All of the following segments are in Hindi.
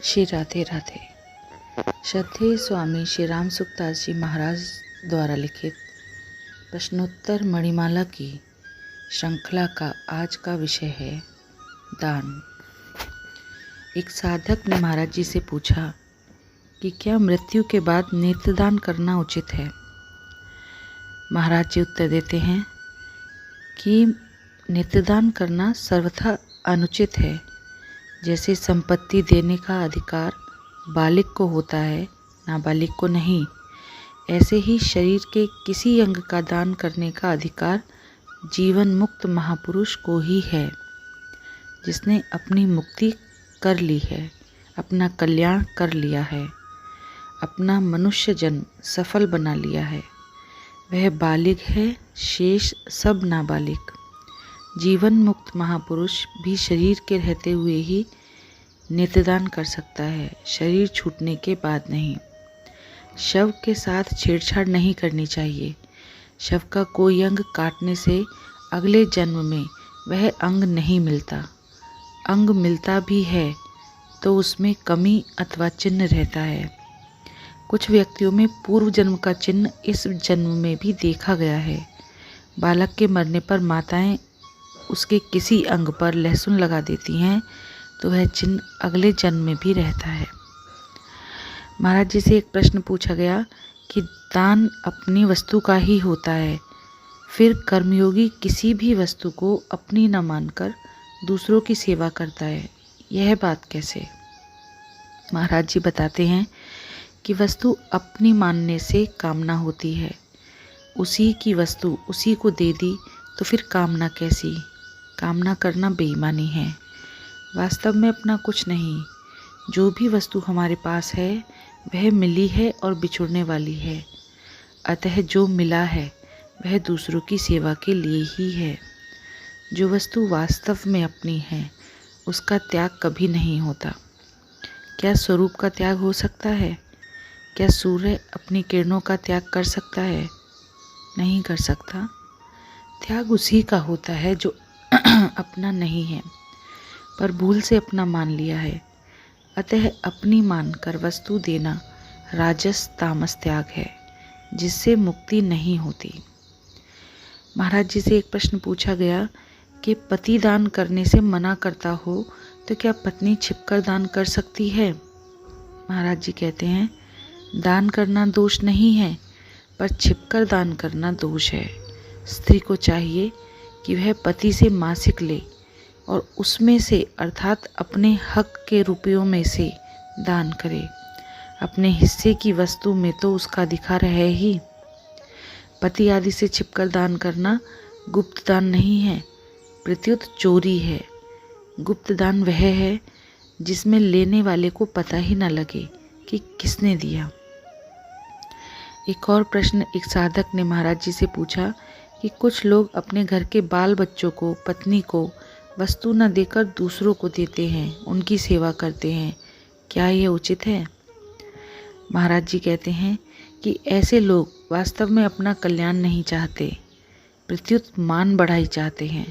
श्री राधे राधे। श्रद्धेय स्वामी श्री राम सुखदास जी महाराज द्वारा लिखित प्रश्नोत्तर मणिमाला की श्रृंखला का आज का विषय है दान। एक साधक ने महाराज जी से पूछा कि क्या मृत्यु के बाद नेत्रदान करना उचित है। महाराज जी उत्तर देते हैं कि नेत्रदान करना सर्वथा अनुचित है। जैसे संपत्ति देने का अधिकार बालिग को होता है, नाबालिग को नहीं, ऐसे ही शरीर के किसी अंग का दान करने का अधिकार जीवन मुक्त महापुरुष को ही है, जिसने अपनी मुक्ति कर ली है, अपना कल्याण कर लिया है, अपना मनुष्य जन्म सफल बना लिया है। वह बालिग है, शेष सब नाबालिग। जीवन मुक्त महापुरुष भी शरीर के रहते हुए ही नेत्रदान कर सकता है, शरीर छूटने के बाद नहीं। शव के साथ छेड़छाड़ नहीं करनी चाहिए। शव का कोई अंग काटने से अगले जन्म में वह अंग नहीं मिलता। अंग मिलता भी है तो उसमें कमी अथवा चिन्ह रहता है। कुछ व्यक्तियों में पूर्व जन्म का चिन्ह इस जन्म में भी देखा गया है। बालक के मरने पर माताएं उसके किसी अंग पर लहसुन लगा देती हैं तो वह चिन्ह अगले जन्म में भी रहता है। महाराज जी से एक प्रश्न पूछा गया कि दान अपनी वस्तु का ही होता है, फिर कर्मयोगी किसी भी वस्तु को अपनी न मानकर दूसरों की सेवा करता है, यह बात कैसे। महाराज जी बताते हैं कि वस्तु अपनी मानने से कामना होती है। उसी की वस्तु उसी को दे दी तो फिर कामना कैसी। कामना करना बेईमानी है। वास्तव में अपना कुछ नहीं। जो भी वस्तु हमारे पास है वह मिली है और बिछुड़ने वाली है। अतः जो मिला है वह दूसरों की सेवा के लिए ही है। जो वस्तु वास्तव में अपनी है उसका त्याग कभी नहीं होता। क्या स्वरूप का त्याग हो सकता है? क्या सूर्य अपनी किरणों का त्याग कर सकता है? नहीं कर सकता। त्याग उसी का होता है जो अपना नहीं है पर भूल से अपना मान लिया है। अतः अपनी मानकर वस्तु देना राजस तामस त्याग है, जिससे मुक्ति नहीं होती। महाराज जी से एक प्रश्न पूछा गया कि पति दान करने से मना करता हो तो क्या पत्नी छिपकर दान कर सकती है। महाराज जी कहते हैं दान करना दोष नहीं है, पर छिपकर दान करना दोष है। स्त्री को चाहिए कि वह पति से मासिक ले और उसमें से अर्थात अपने हक के रुपयों में से दान करे। अपने हिस्से की वस्तु में तो उसका अधिकार है ही। पति आदि से छिपकर दान करना गुप्त दान नहीं है, प्रत्युत चोरी है। गुप्त दान वह है जिसमें लेने वाले को पता ही न लगे कि किसने दिया। एक और प्रश्न एक साधक ने महाराज जी से पूछा कि कुछ लोग अपने घर के बाल बच्चों को, पत्नी को वस्तु न देकर दूसरों को देते हैं, उनकी सेवा करते हैं, क्या यह उचित है। महाराज जी कहते हैं कि ऐसे लोग वास्तव में अपना कल्याण नहीं चाहते, प्रत्युत मान बढ़ाई चाहते हैं।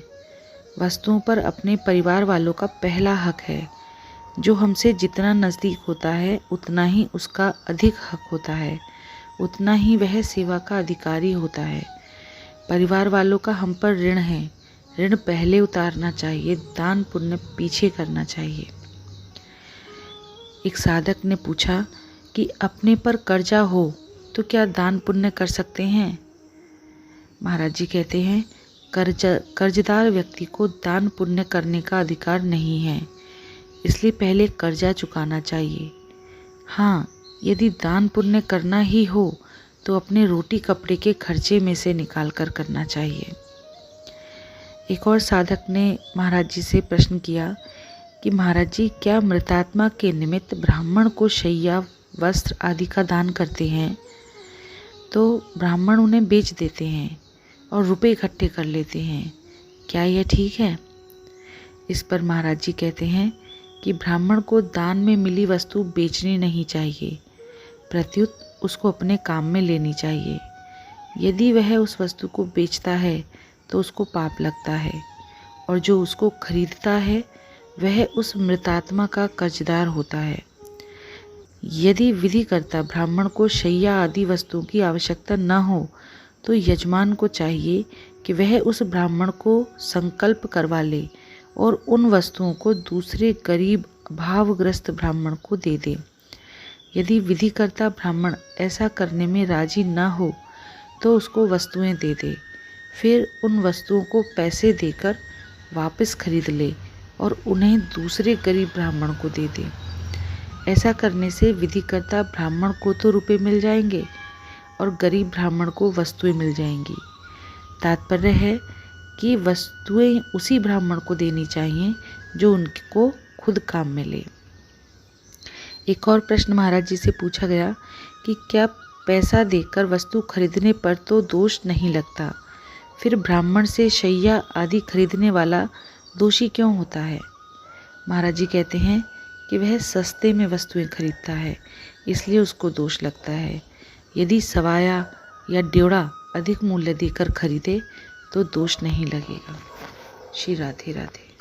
वस्तुओं पर अपने परिवार वालों का पहला हक है। जो हमसे जितना नज़दीक होता है उतना ही उसका अधिक हक होता है, उतना ही वह सेवा का अधिकारी होता है। परिवार वालों का हम पर ऋण है, ऋण पहले उतारना चाहिए, दान पुण्य पीछे करना चाहिए। एक साधक ने पूछा कि अपने पर कर्जा हो तो क्या दान पुण्य कर सकते हैं। महाराज जी कहते हैं कर्जदार व्यक्ति को दान पुण्य करने का अधिकार नहीं है, इसलिए पहले कर्जा चुकाना चाहिए। हाँ, यदि दान पुण्य करना ही हो तो अपने रोटी कपड़े के खर्चे में से निकाल कर करना चाहिए। एक और साधक ने महाराज जी से प्रश्न किया कि महाराज जी क्या मृतात्मा के निमित्त ब्राह्मण को शैया, वस्त्र आदि का दान करते हैं तो ब्राह्मण उन्हें बेच देते हैं और रुपए इकट्ठे कर लेते हैं, क्या यह ठीक है। इस पर महाराज जी कहते हैं कि ब्राह्मण को दान में मिली वस्तु बेचनी नहीं चाहिए, प्रत्युत उसको अपने काम में लेनी चाहिए। यदि वह उस वस्तु को बेचता है तो उसको पाप लगता है और जो उसको खरीदता है वह उस मृतात्मा का कर्जदार होता है। यदि विधिकर्ता ब्राह्मण को शैया आदि वस्तुओं की आवश्यकता न हो तो यजमान को चाहिए कि वह उस ब्राह्मण को संकल्प करवा ले और उन वस्तुओं को दूसरे गरीब अभावग्रस्त ब्राह्मण को दे दे। यदि विधिकर्ता ब्राह्मण ऐसा करने में राजी न हो तो उसको वस्तुएं दे दे, फिर उन वस्तुओं को पैसे देकर वापस खरीद ले और उन्हें दूसरे गरीब ब्राह्मण को दे दे। ऐसा करने से विधिकर्ता ब्राह्मण को तो रुपए मिल जाएंगे और गरीब ब्राह्मण को वस्तुएं मिल जाएंगी। तात्पर्य है कि वस्तुएं उसी ब्राह्मण को देनी चाहिए जो उनको खुद काम में ले। एक और प्रश्न महाराज जी से पूछा गया कि क्या पैसा देकर वस्तु खरीदने पर तो दोष नहीं लगता, फिर ब्राह्मण से शैया आदि खरीदने वाला दोषी क्यों होता है? महाराज जी कहते हैं कि वह सस्ते में वस्तुएं खरीदता है, इसलिए उसको दोष लगता है। यदि सवाया या ड्योढ़ा अधिक मूल्य देकर खरीदे तो दोष नहीं लगेगा। श्री राधे राधे।